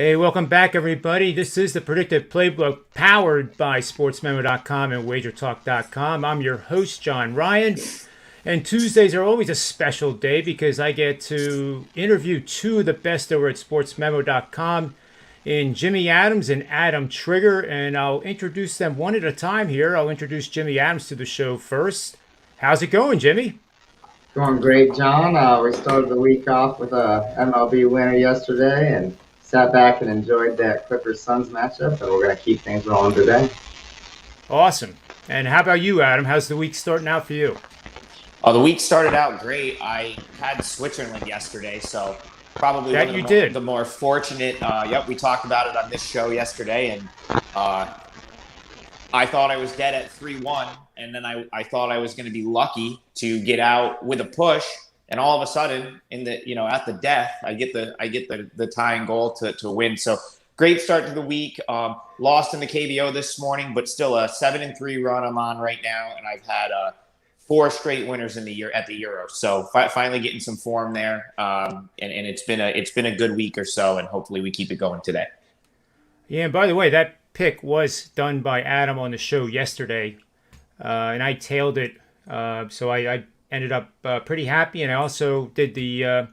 Hey, welcome back, everybody. This is the Predictive Playbook powered by Sportsmemo.com and WagerTalk.com. I'm your host, John Ryan. And Tuesdays are always a special day because I get to interview two of the best over at Sportsmemo.com in Jimmy Adams and Adam Trigger. And I'll introduce them one at a time here. I'll introduce Jimmy Adams to the show first. How's it going, Jimmy? Going great, John. We started the week off with a MLB winner yesterday and sat back and enjoyed that Clippers-Suns matchup, and we're going to keep things rolling today. Awesome. And how about you, Adam? How's the week starting out for you? The week started out great. I had Switzerland yesterday, so probably that one of the more fortunate. We talked about it on this show yesterday, and I thought I was dead at 3-1, and then I thought I was going to be lucky to get out with a push, and all of a sudden, at the death, I get the tying goal to win. So great start to the week. Lost in the KBO this morning, but still a 7-3 run I'm on right now, and I've had 4 straight winners in the year at the Euro. So finally getting some form there, and it's been a good week or so, and hopefully we keep it going today. Yeah, and by the way, that pick was done by Adam on the show yesterday, and I tailed it, so I ended up pretty happy, and I also did the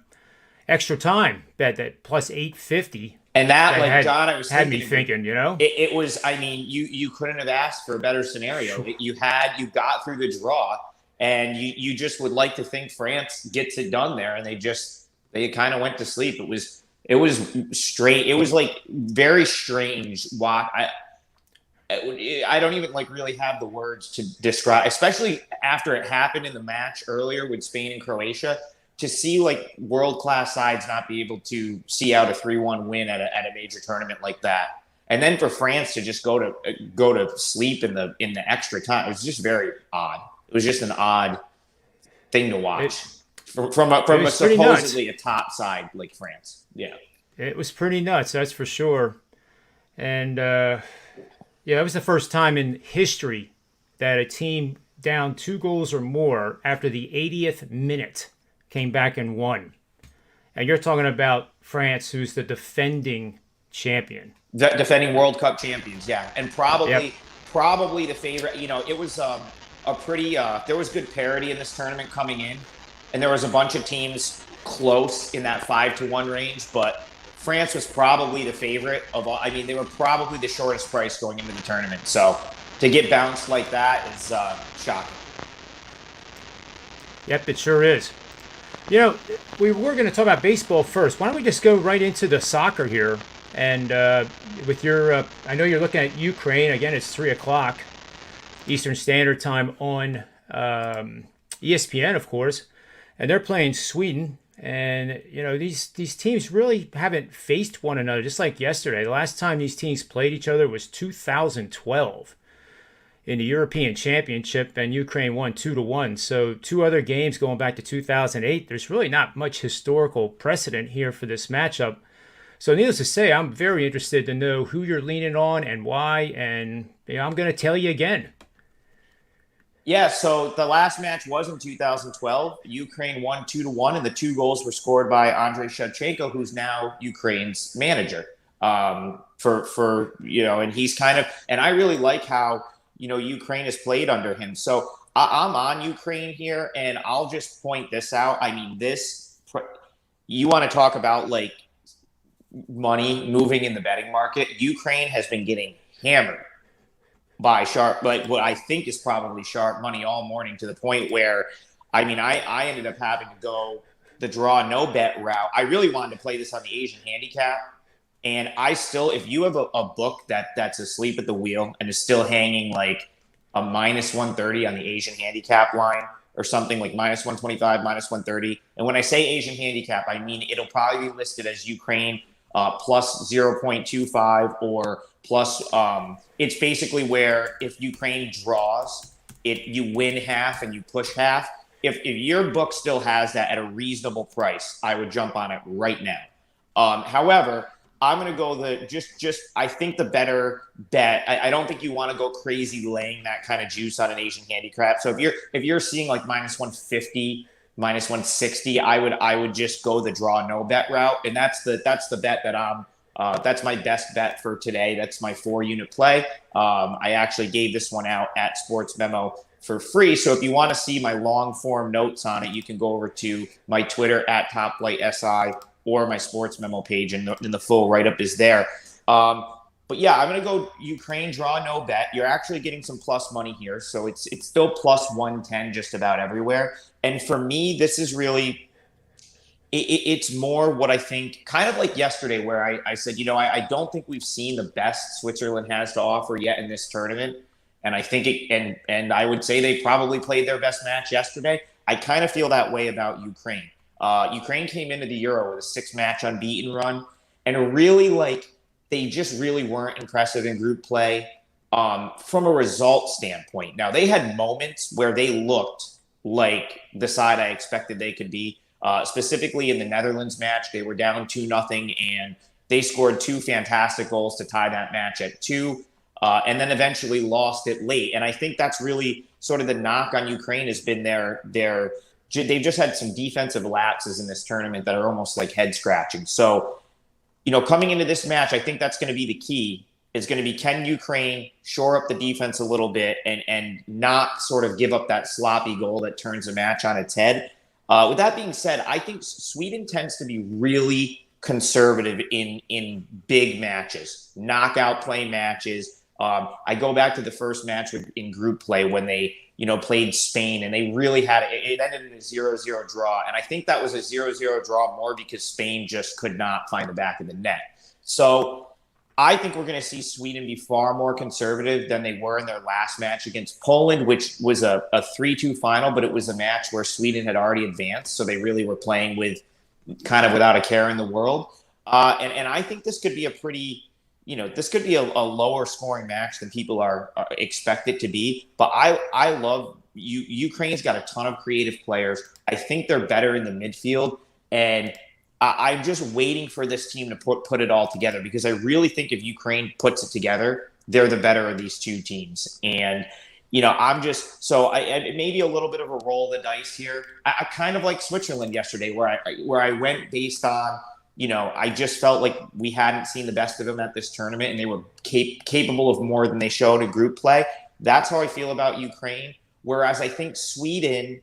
extra time bet that plus 850. And that, John, I was had me thinking, it was. I mean, you couldn't have asked for a better scenario. You got through the draw, and you just would like to think France gets it done there, and they kind of went to sleep. It was straight. It was like very strange. I don't even really have the words to describe, especially after it happened in the match earlier with Spain and Croatia, to see world-class sides not be able to see out a 3-1 win at a major tournament like that. And then for France to just go to sleep in the extra time, it was just very odd. It was just an odd thing to watch from a supposedly a top side like France. Yeah. It was pretty nuts, that's for sure. And it was the first time in history that a team down 2 goals or more after the 80th minute came back and won. And you're talking about France, who's the defending champion. Defending World Cup champions, yeah. And probably the favorite. It was a pretty there was good parity in this tournament coming in. And there was a bunch of teams close in that 5-1 range, but France was probably the favorite of all. I mean, they were probably the shortest price going into the tournament. So to get bounced like that is shocking. Yep, it sure is. We were going to talk about baseball first. Why don't we just go right into the soccer here? And with your, I know you're looking at Ukraine. Again, it's 3 o'clock Eastern Standard Time on ESPN, of course. And they're playing Sweden. And, these teams really haven't faced one another, just like yesterday. The last time these teams played each other was 2012 in the European Championship, and Ukraine won 2-1. So 2 other games going back to 2008. There's really not much historical precedent here for this matchup. So needless to say, I'm very interested to know who you're leaning on and why, and I'm going to tell you again. Yeah, so the last match was in 2012. Ukraine won 2-1, and the 2 goals were scored by Andrei Shevchenko, who's now Ukraine's manager. And he's and I really like how Ukraine has played under him. So I'm on Ukraine here, and I'll just point this out. I mean, you want to talk about money moving in the betting market? Ukraine has been getting hammered by sharp, what I think is probably sharp money all morning, to the point where, I ended up having to go the draw no bet route. I really wanted to play this on the Asian handicap. And if you have a book that's asleep at the wheel and is still hanging a minus 130 on the Asian handicap line, or something like minus 125, minus 130. And when I say Asian handicap, I mean it'll probably be listed as Ukraine plus 0.25 or plus. It's basically where if Ukraine draws, you win half and you push half. If your book still has that at a reasonable price, I would jump on it right now. However, I'm going to go I think the better bet. I don't think you want to go crazy laying that kind of juice on an Asian handicap. So if you're seeing minus 150, minus 160, I would just go the draw no bet route, and that's the bet that I'm That's my best bet for today. That's my 4-unit play. I actually gave this one out at Sportsmemo for free. So if you want to see my long form notes on it, you can go over to my Twitter at TopFlightSI or my Sportsmemo page, and the full write-up is there. But yeah, I'm going to go Ukraine draw no bet. You're actually getting some plus money here. So it's still plus 110 just about everywhere. And for me, this is really, it's more what I think, kind of like yesterday where I said, I don't think we've seen the best Switzerland has to offer yet in this tournament. And I think and I would say they probably played their best match yesterday. I kind of feel that way about Ukraine. Ukraine came into the Euro with a 6-match unbeaten run, and really they just really weren't impressive in group play from a result standpoint. Now, they had moments where they looked like the side I expected they could be. Specifically in the Netherlands match, they were down 2-0, and they scored 2 fantastic goals to tie that match at 2. And then eventually lost it late. And I think that's really sort of the knock on Ukraine has been they've just had some defensive lapses in this tournament that are almost like head scratching. So, coming into this match, I think that's going to be the key, is going to be, can Ukraine shore up the defense a little bit and not sort of give up that sloppy goal that turns the match on its head. With that being said, I think Sweden tends to be really conservative in big matches, knockout play matches. I go back to the first match in group play when they, played Spain, and they really it ended in a 0-0 draw. And I think that was a 0-0 draw more because Spain just could not find the back of the net. So I think we're going to see Sweden be far more conservative than they were in their last match against Poland, which was a 3-2 final, but it was a match where Sweden had already advanced. So they really were playing with kind of without a care in the world. And I think this could be a pretty, this could be a lower scoring match than people are expect it to be. But I love Ukraine's got a ton of creative players. I think they're better in the midfield. And I'm just waiting for this team to put it all together, because I really think if Ukraine puts it together, they're the better of these two teams. And, I'm just, so it may be a little bit of a roll of the dice here. I kind of like Switzerland yesterday where I went based on, I just felt like we hadn't seen the best of them at this tournament, and they were capable of more than they showed in group play. That's how I feel about Ukraine. Whereas I think Sweden,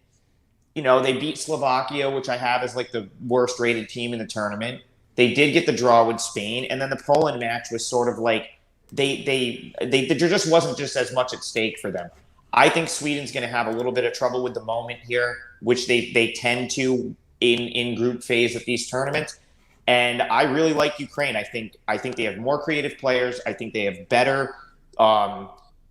they beat Slovakia, which I have as like the worst rated team in the tournament. They did get the draw with Spain. And then the Poland match was sort of like, there just wasn't just as much at stake for them. I think Sweden's going to have a little bit of trouble with the moment here, which they tend to in group phase of these tournaments. And I really like Ukraine. I think they have more creative players. I think they have better. Their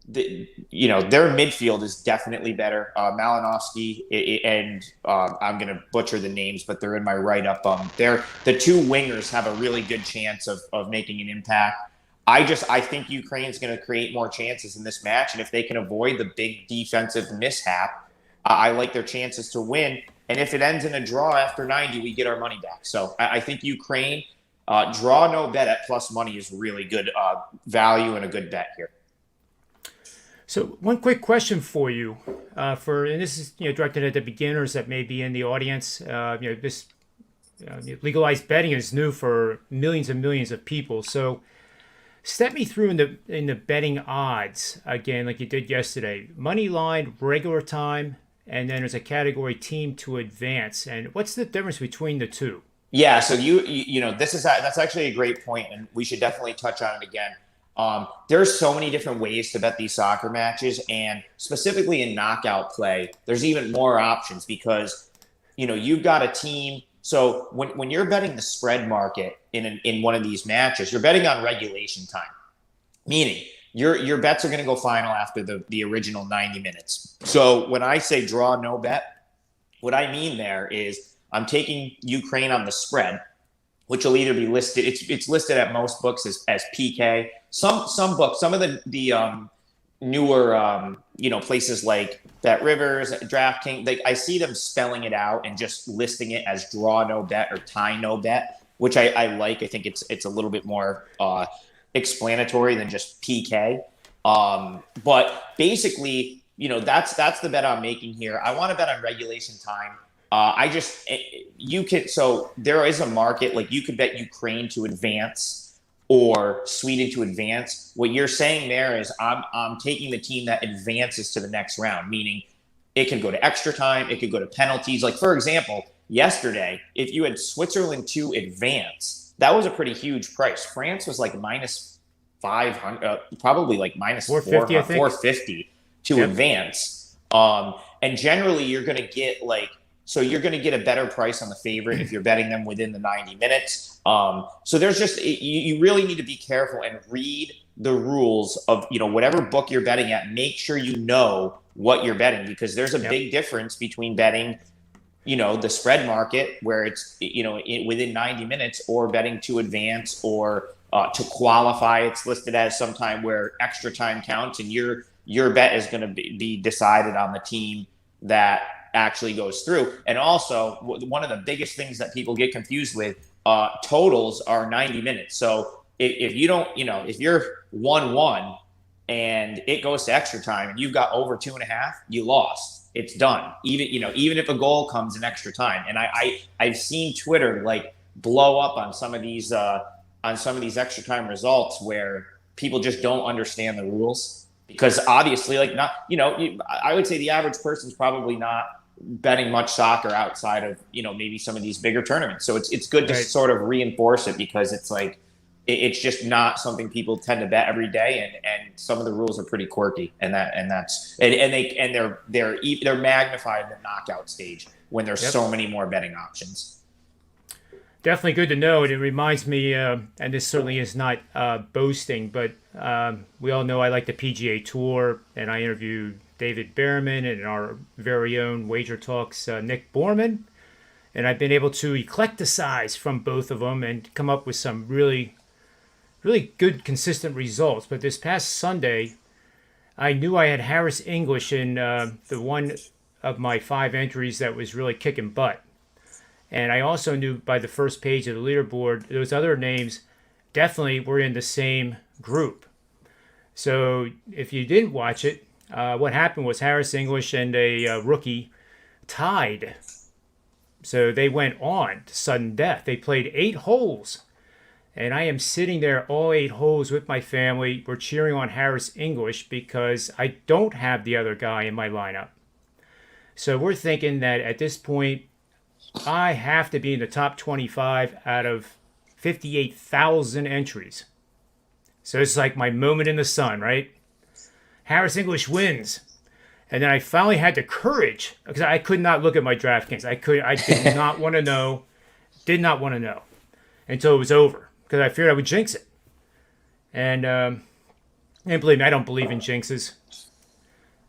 midfield is definitely better. Malinowski and I'm going to butcher the names, but they're in my write-up. The two wingers have a really good chance of making an impact. I think Ukraine's going to create more chances in this match, and if they can avoid the big defensive mishap, I like their chances to win. And if it ends in a draw after 90, we get our money back. So I think Ukraine, draw no bet at plus money is really good value and a good bet here. So one quick question for you, and this is directed at the beginners that may be in the audience. This legalized betting is new for millions and millions of people. So step me through in the betting odds again, like you did yesterday. Money line, regular time, and then there's a category team to advance. And what's the difference between the two? Yeah, so that's actually a great point, and we should definitely touch on it again. There's so many different ways to bet these soccer matches, and specifically in knockout play, there's even more options because, you've got a team. So when you're betting the spread market in one of these matches, you're betting on regulation time, meaning your bets are going to go final after the original 90 minutes. So when I say draw no bet, what I mean there is I'm taking Ukraine on the spread, which will either be listed. It's listed at most books as PK. Some books, some of the newer places like Bet Rivers, DraftKings, I see them spelling it out and just listing it as draw no bet or tie no bet, which I like. I think it's a little bit more explanatory than just PK. But basically, that's the bet I'm making here. I want to bet on regulation time. So there is a market, like you could bet Ukraine to advance or suited to advance. What you're saying there is I'm taking the team that advances to the next round, meaning it can go to extra time, it could go to penalties. Like, for example, yesterday, if you had Switzerland to advance, that was a pretty huge price. France was like minus 500, probably like minus 450, 450 to advance. And generally, you're going to get you're going to get a better price on the favorite if you're betting them within the 90 minutes. So there's just, you really need to be careful and read the rules of, whatever book you're betting at. Make sure you know what you're betting, because there's a big difference between betting, the spread market where it's, within 90 minutes, or betting to advance, or to qualify. It's listed as sometime where extra time counts, and your bet is going to be decided on the team that actually goes through. And also, one of the biggest things that people get confused with, totals are 90 minutes. So if you don't, if you're 1-1 and it goes to extra time and you've got over 2.5, you lost. It's done. Even if a goal comes in extra time. And I've seen Twitter blow up on some of these extra time results where people just don't understand the rules, because obviously I would say the average person's probably not betting much soccer outside of maybe some of these bigger tournaments. So it's good to sort of reinforce it, because it's it's just not something people tend to bet every day, and some of the rules are pretty quirky, and they're magnified in the knockout stage when there's so many more betting options. Definitely good to know. And it reminds me, and this certainly is not boasting, but we all know I like the PGA Tour, and I interviewed David Behrman and our very own Wager Talks Nick Borman, and I've been able to eclecticize from both of them and come up with some really good, consistent results. But this past Sunday, I knew I had Harris English in the one of my 5 entries that was really kicking butt. And I also knew by the first page of the leaderboard, those other names definitely were in the same group. So if you didn't watch it, what happened was Harris English and a rookie tied. So they went on to sudden death. They played 8 holes. And I am sitting there all 8 holes with my family. We're cheering on Harris English because I don't have the other guy in my lineup. So we're thinking that at this point, I have to be in the top 25 out of 58,000 entries. So it's like my moment in the sun, right? Harris English wins. And then I finally had the courage, because I could not look at my DraftKings. I did not want to know. Did not want to know until it was over, because I feared I would jinx it. And believe me, I don't believe in jinxes.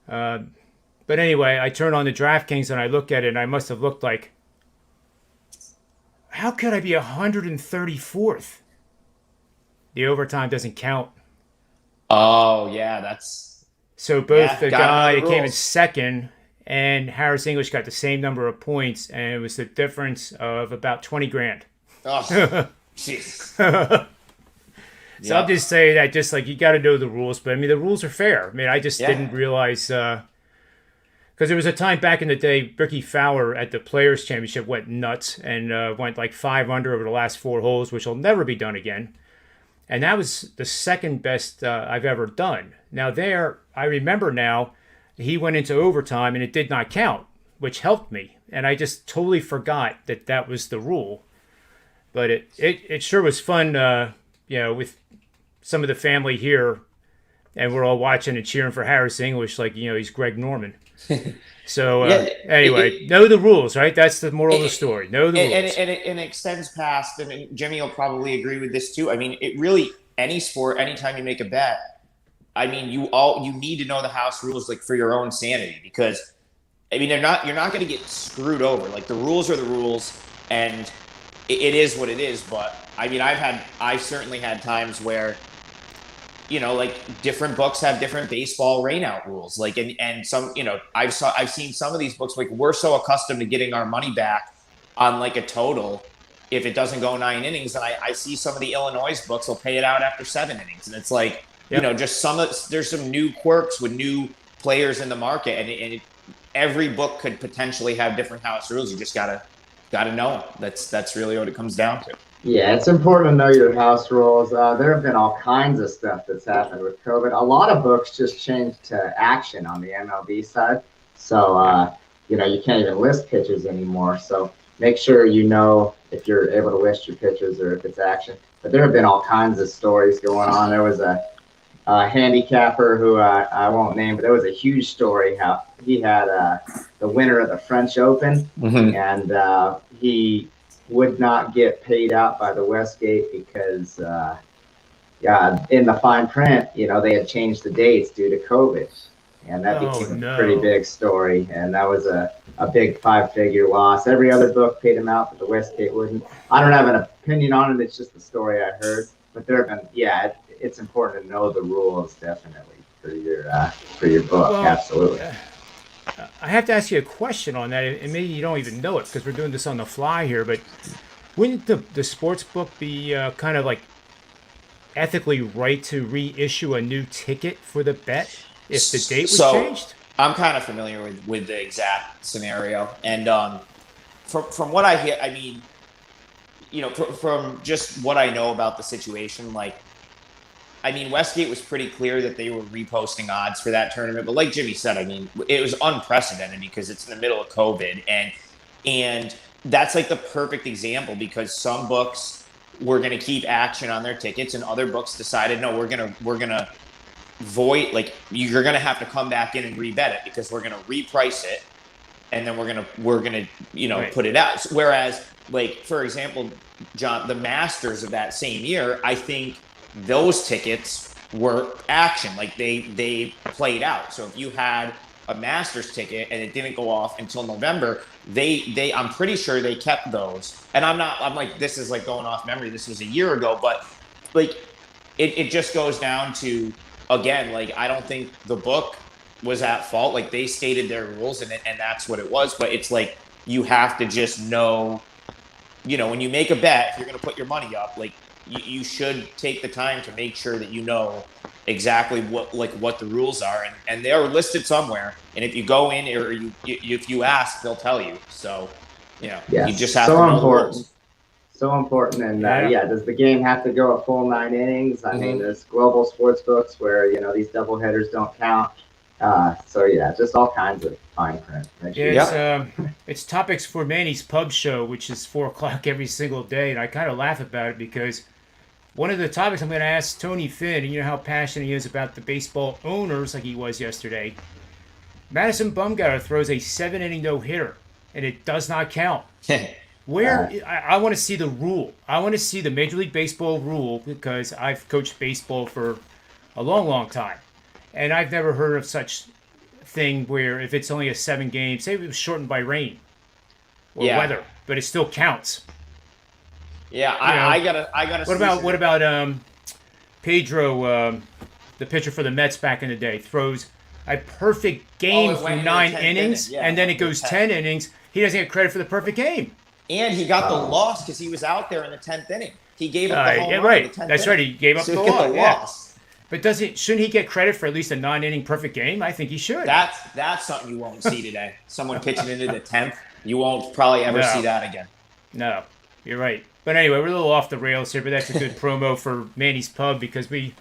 But anyway, I turn on the DraftKings and I look at it, and I must have looked like, how could I be 134th? The overtime doesn't count. Oh, yeah, that's... So both the guy that came in second and Harris English got the same number of points, and it was the difference of about 20 grand. Oh, jeez. So I'll just say that, just you got to know the rules. But I mean, the rules are fair. I mean, I just didn't realize, because there was a time back in the day, Ricky Fowler at the Players Championship went nuts and went 5 under over the last 4 holes, which will never be done again. And that was the second best I've ever done. Now there, I remember now, he went into overtime and it did not count, which helped me. And I just totally forgot that was the rule. But it sure was fun, with some of the family here, and we're all watching and cheering for Harris English like, he's Greg Norman. So anyway, know the rules, right? That's the moral of the story. Know the rules. And it extends past, and Jimmy will probably agree with this too. I mean, it really, any sport, anytime you make a bet, I mean, you need to know the house rules for your own sanity, because I mean, you're not going to get screwed over. The rules are the rules, and it is what it is. But I mean, I've certainly had times where, different books have different baseball rainout rules. And some, I've seen some of these books, we're so accustomed to getting our money back on a total if it doesn't go 9 innings. And I see some of the Illinois books will pay it out after 7 innings. And it's just there's some new quirks with new players in the market. And every book could potentially have different house rules. You just gotta know them. That's really what it comes down to. Yeah, it's important to know your house rules. There have been all kinds of stuff that's happened with COVID. A lot of books just changed to action on the MLB side. So, Yeah. you can't even list pitches anymore. So make sure you know if you're able to list your pitches or if it's action. But there have been all kinds of stories going on. There was a handicapper who I won't name, but there was a huge story how he had the winner of the French Open, Mm-hmm. and he would not get paid out by the Westgate because, in the fine print, they had changed the dates due to COVID, and that Oh became a pretty no. big story, and that was a big 5-figure loss. Every other book paid him out, but the Westgate wouldn't. I don't have an opinion on it. It's just the story I heard. But there have been, it's important to know the rules definitely for your book. Well, Absolutely. I have to ask you a question on that, and maybe you don't even know it because we're doing this on the fly here. But wouldn't the sports book be kind of like ethically right to reissue a new ticket for the bet if the date was So changed? I'm kind of familiar with the exact scenario, and from what I hear, I mean, from just what I know about the situation, like, I mean, Westgate was pretty clear that they were reposting odds for that tournament, but like Jimmy said, I mean, it was unprecedented because it's in the middle of COVID, and that's like the perfect example because some books were going to keep action on their tickets, and other books decided, no, we're gonna void, like, you're gonna have to come back in and rebet it because we're gonna reprice it, and then we're gonna Right. put it out. Whereas, like, for example, John, the Masters of that same year, I think those tickets were action, like they played out. So if you had a Masters ticket and it didn't go off until November, they I'm pretty sure they kept those. And I'm like, this is like going off memory, this was a year ago, but like it just goes down to, again, like, I don't think the book was at fault. Like, they stated their rules, and that's what it was. But it's like, you have to just know, when you make a bet, if you're going to put your money up, like, you should take the time to make sure that you know exactly what the rules are, and they are listed somewhere. And if you go in, or if you ask, they'll tell you. So, you Yes, just have to so know the important. rules. So important. And Yeah. does the game have to go a full 9 innings? I mean, Mm-hmm. there's global sports books where these double headers don't count. So yeah, just all kinds of fine print. Make Yeah, sure you it's know. Yep. it's topics for Manny's Pub Show, which is 4 o'clock every single day, and I kind of laugh about it because one of the topics I'm going to ask Tony Finn, and you know how passionate he is about the baseball owners, like he was yesterday. Madison Bumgarner throws a 7 inning no hitter, and it does not count. Where Uh, I want to see the rule. I want to see the Major League Baseball rule because I've coached baseball for a long, long time, and I've never heard of such thing where if it's only a 7 game, say it was shortened by rain or Yeah. weather, but it still counts. Yeah. You I know, gotta what see. about Pedro, the pitcher for the Mets back in the day, throws a perfect Oh, game it went through into the nine 10th inning. innings, Yeah, and it then went it into the goes 10th. 10 innings. He doesn't get credit for the perfect game. And he got the oh, loss because he was out there in the 10th inning. He gave up the home Yeah, run in the right. 10th That's inning. right. He gave up So the he got the loss. Yeah, loss. but shouldn't he get credit for at least a 9 inning perfect game? I think he should. That's something you won't see today. Someone pitching into the 10th. You won't probably ever see No, that again. no, you're right. But anyway, we're a little off the rails here, but that's a good promo for Manny's Pub because we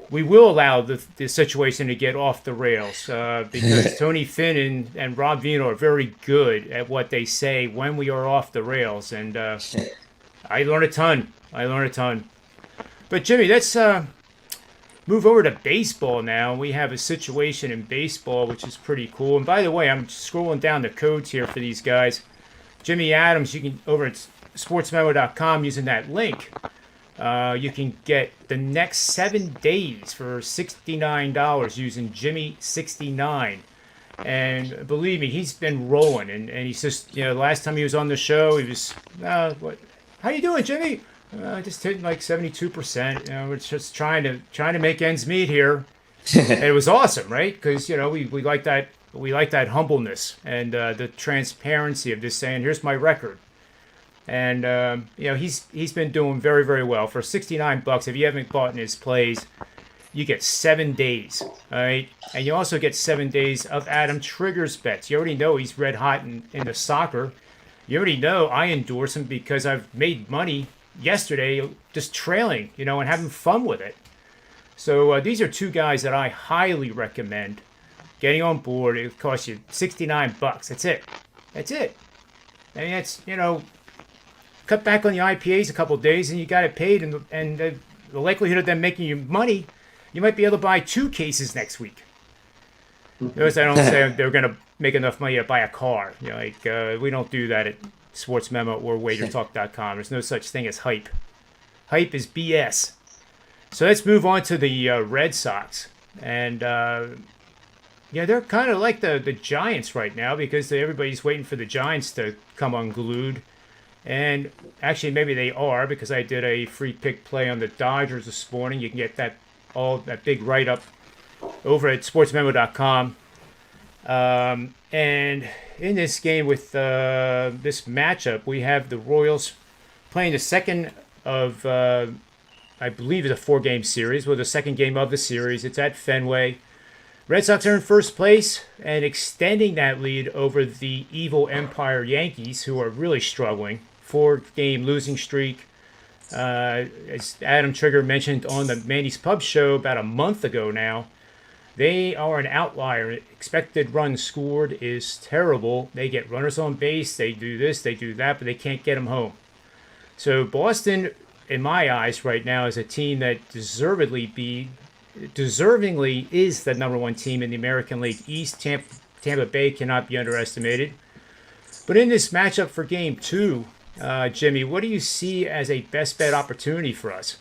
will allow the situation to get off the rails because Tony Finn and Rob Vino are very good at what they say when we are off the rails, and I learn a ton. I learn a ton. But Jimmy, let's move over to baseball now. We have a situation in baseball which is pretty cool. And by the way, I'm scrolling down the codes here for these guys. Jimmy Adams, you can over at sportsmemo.com using that link. You can get the next 7 days for $69 using Jimmy69. And believe me, he's been rolling. And he's just, last time he was on the show, he was, what? How you doing, Jimmy? Just hitting like 72%. We're just trying to make ends meet here. And it was awesome, right? Because we like that humbleness and the transparency of just saying, here's my record. And he's been doing very, very well for $69. If you haven't bought in his plays, you get 7 days. All right, and you also get 7 days of Adam Trigger's bets. You already know he's red hot in the soccer. You already know I endorse him because I've made money yesterday just trailing, and having fun with it. So these are two guys that I highly recommend getting on board. It costs you $69. That's it. That's it. I mean, that's, cut back on the IPAs a couple of days and you got it paid. And the likelihood of them making you money, you might be able to buy 2 cases next week. Notice I don't say they're going to make enough money to buy a car. We don't do that at Sportsmemo or WagerTalk.com. There's no such thing as hype. Hype is BS. So let's move on to the Red Sox. And, they're kind of like the Giants right now because everybody's waiting for the Giants to come unglued. And actually, maybe they are because I did a free pick play on the Dodgers this morning. You can get that big write-up over at sportsmemo.com. And in this game with this matchup, we have the Royals playing the second of, I believe, it's a 4-game series. Well, the second game of the series. It's at Fenway. Red Sox are in first place and extending that lead over the evil Empire Yankees, who are really struggling. 4-game losing streak. As Adam Trigger mentioned on the Manny's Pub show about a month ago now, they are an outlier. Expected runs scored is terrible. They get runners on base. They do this, they do that, but they can't get them home. So Boston, in my eyes right now, is a team that deservingly is the number 1 team in the American League East. Tampa Bay cannot be underestimated. But in this matchup for Game 2, Jimmy, what do you see as a best bet opportunity for us?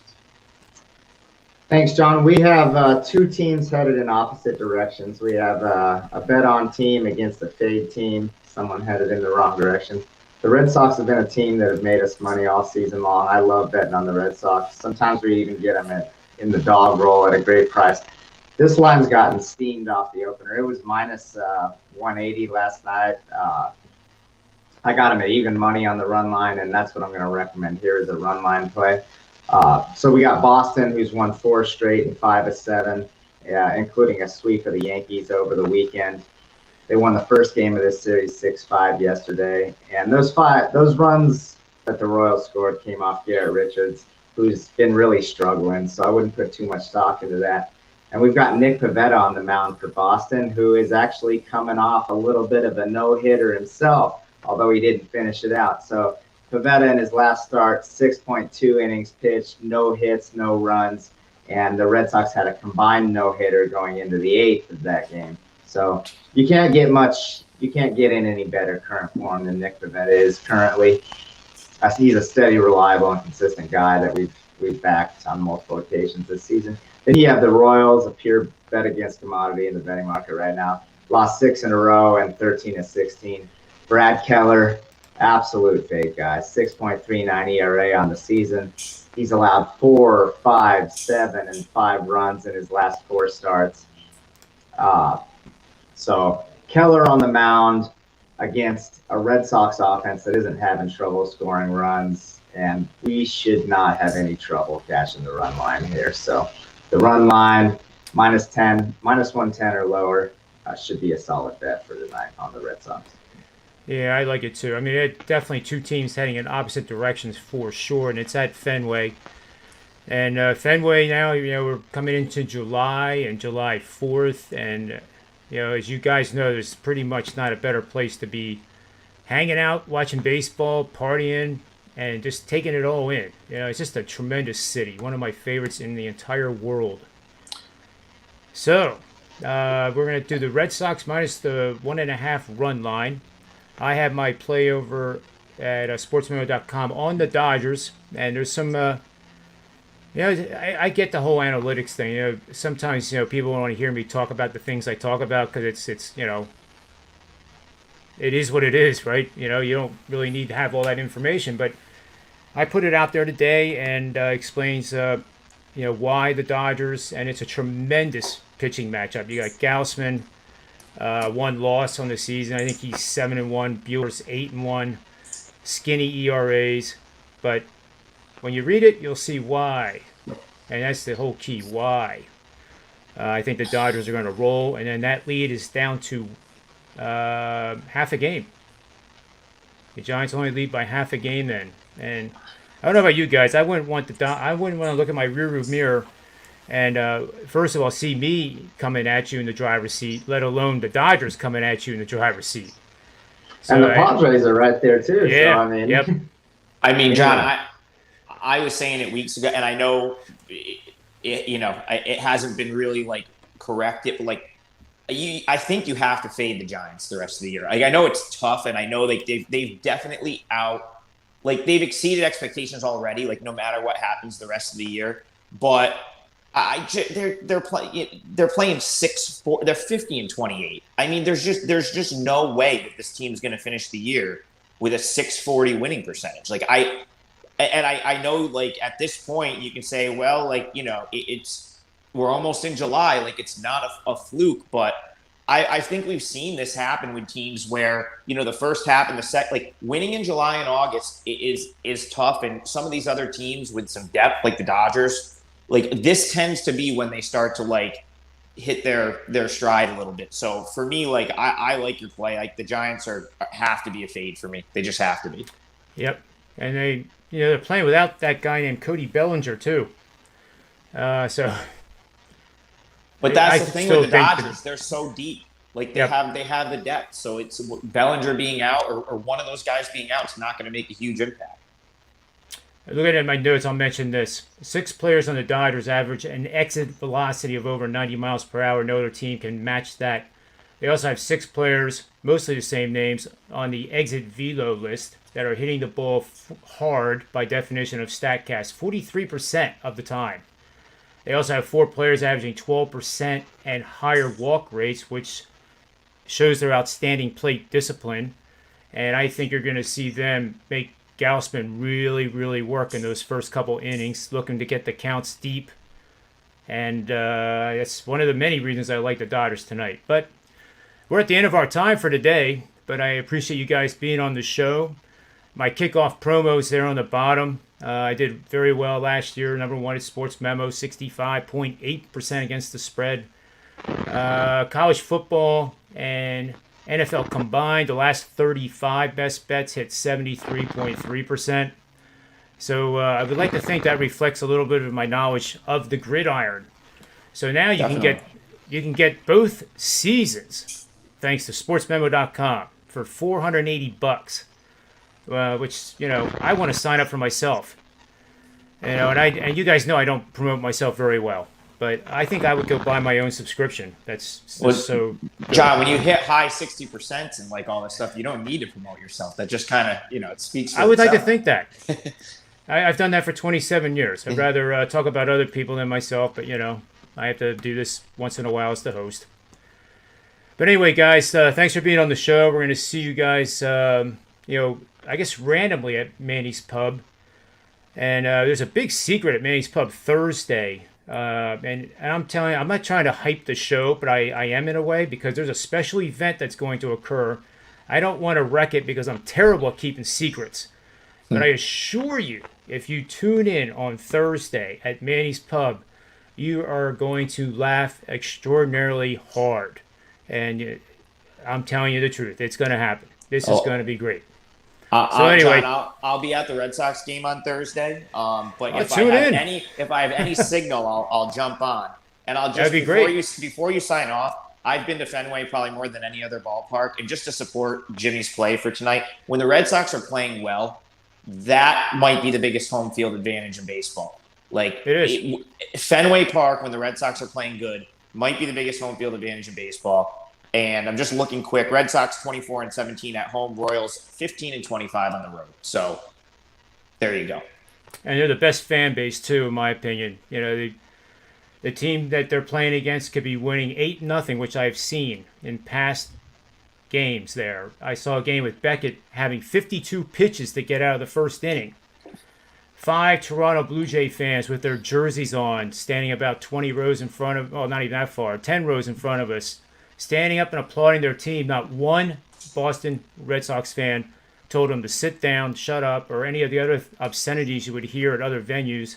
Thanks, John. We have 2 teams headed in opposite directions. We have a bet-on team against a fade team, someone headed in the wrong direction. The Red Sox have been a team that have made us money all season long. I love betting on the Red Sox. Sometimes we even get them in the dog roll at a great price. This line's gotten steamed off the opener. It was minus 180 last night. I got him at even money on the run line, and that's what I'm going to recommend here is a run line play. So we got Boston, who's won 4 straight and 5 of 7, including a sweep of the Yankees over the weekend. They won the first game of this series 6-5 yesterday, and those runs that the Royals scored came off Garrett Richards, who's been really struggling. So I wouldn't put too much stock into that. And we've got Nick Pivetta on the mound for Boston, who is actually coming off a little bit of a no-hitter himself, although he didn't finish it out. So Pivetta in his last start, 6.2 innings pitched, no hits, no runs, and the Red Sox had a combined no-hitter going into the 8th of that game. So you can't get in any better current form than Nick Pivetta is currently. He's a steady, reliable, and consistent guy that we've backed on multiple occasions this season. Then you have the Royals, a pure bet against commodity in the betting market right now. Lost 6 in a row and 13 of 16. Brad Keller, absolute fade guy, 6.39 ERA on the season. He's allowed 4, 5, 7, and 5 runs in his last 4 starts. So Keller on the mound against a Red Sox offense that isn't having trouble scoring runs, and we should not have any trouble cashing the run line here. So the run line, minus 110 or lower, should be a solid bet for tonight on the Red Sox. Yeah, I like it too. I mean, it's definitely 2 teams heading in opposite directions for sure, and it's at Fenway. And Fenway now, we're coming into July and July 4th, and as you guys know, there's pretty much not a better place to be hanging out, watching baseball, partying, and just taking it all in. It's just a tremendous city, one of my favorites in the entire world. So, we're going to do the Red Sox minus the 1.5 run line. I have my play over at sportsmemo.com on the Dodgers, and there's some, I get the whole analytics thing. Sometimes, people want to hear me talk about the things I talk about because it's it is what it is, right? You don't really need to have all that information, but I put it out there today and explains, why the Dodgers, and it's a tremendous pitching matchup. You got Gausman, 1 loss on the season. I think he's 7-1. Bueller's 8-1. Skinny ERAs, but when you read it, you'll see why, and that's the whole key. Why? I think the Dodgers are going to roll, and then that lead is down to half a game. The Giants only lead by half a game then. And I don't know about you guys. I wouldn't want to look at my rearview mirror and first of all see me coming at you in the driver's seat, let alone the Dodgers coming at you in the driver's seat. So, and the Padres are right there too. Yeah. So, I mean, yep. I mean, John, I was saying it weeks ago, and I know it hasn't been really like corrected, but like I think you have to fade the Giants the rest of the year. Like, I know it's tough, and I know like they've definitely they've exceeded expectations already. Like, no matter what happens the rest of the year, but they're playing 6-4. They're 50-28. I mean, there's just no way that this team's going to finish the year with a 640 winning percentage. Like, I know, like, at this point you can say, well, like, we're almost in July. Like, it's not a fluke, but I think we've seen this happen with teams where, the first half and the second, like, winning in July and August is tough. And some of these other teams with some depth, like the Dodgers, like, this tends to be when they start to, like, hit their stride a little bit. So for me, like, I like your play. Like, the Giants have to be a fade for me. They just have to be. Yep. And they're playing without that guy named Cody Bellinger too. But that's the thing with the Dodgers. They're so deep. Like, they have the depth. So it's Bellinger being out or one of those guys being out is not going to make a huge impact. Looking at my notes, I'll mention this. 6 players on the Dodgers average an exit velocity of over 90 miles per hour. No other team can match that. They also have 6 players, mostly the same names, on the exit velo list that are hitting the ball hard by definition of StatCast 43% of the time. They also have 4 players averaging 12% and higher walk rates, which shows their outstanding plate discipline. And I think you're going to see them make Gausman really, really work in those first couple innings, looking to get the counts deep. And that's one of the many reasons I like the Dodgers tonight. But we're at the end of our time for today, but I appreciate you guys being on the show. My kickoff promos there on the bottom. I did very well last year. Number 1 is Sportsmemo, 65.8% against the spread. College football and NFL combined, the last 35 best bets hit 73.3%. So I would like to think that reflects a little bit of my knowledge of the gridiron. So now you can get both seasons thanks to sportsmemo.com for $480. Which, I want to sign up for myself. And you guys know I don't promote myself very well, but I think I would go buy my own subscription. That's so good. John, when you hit high 60% and like all this stuff, you don't need to promote yourself. That just kind of, it speaks for I would itself. like to think that. I've done that for 27 years. I'd rather talk about other people than myself, but, I have to do this once in a while as the host. But anyway, guys, thanks for being on the show. We're going to see you guys, I guess randomly at Manny's Pub. And there's a big secret at Manny's Pub Thursday. And I'm telling you, I'm not trying to hype the show, but I am in a way, because there's a special event that's going to occur. I don't want to wreck it because I'm terrible at keeping secrets. But I assure you, if you tune in on Thursday at Manny's Pub, you are going to laugh extraordinarily hard. And I'm telling you the truth. It's going to happen. This is going to be great. So anyway, John, I'll be at the Red Sox game on Thursday. But if I have any signal, I'll jump on. And I'll just before you sign off, I've been to Fenway probably more than any other ballpark, and just to support Jimmy's play for tonight. When the Red Sox are playing well, that might be the biggest home field advantage in baseball. Like, it is. Fenway Park, when the Red Sox are playing good, might be the biggest home field advantage in baseball. And I'm just looking quick. Red Sox 24-17 at home. Royals 15-25 on the road. So there you go. And they're the best fan base too, in my opinion. The team that they're playing against could be winning 8-0, which I've seen in past games there. I saw a game with Beckett having 52 pitches to get out of the first inning. 5 Toronto Blue Jay fans with their jerseys on, standing about 20 rows in front of, not even that far, 10 rows in front of us, standing up and applauding their team. Not one Boston Red Sox fan told them to sit down, shut up, or any of the other obscenities you would hear at other venues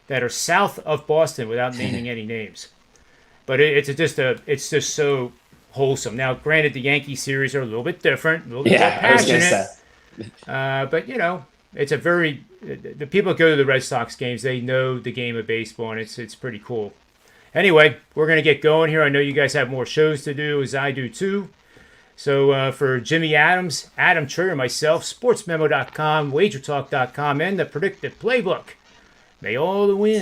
that are south of Boston without naming any names. But it's just so wholesome. Now, granted, the Yankee series are a little bit different, a little bit more passionate. But it's a very the people that go to the Red Sox games, they know the game of baseball, and it's pretty cool. Anyway, we're gonna get going here. I know you guys have more shows to do, as I do too. So for Jimmy Adams, Adam Trigger, myself, sportsmemo.com, wagertalk.com, and the Predictive Playbook, may all the win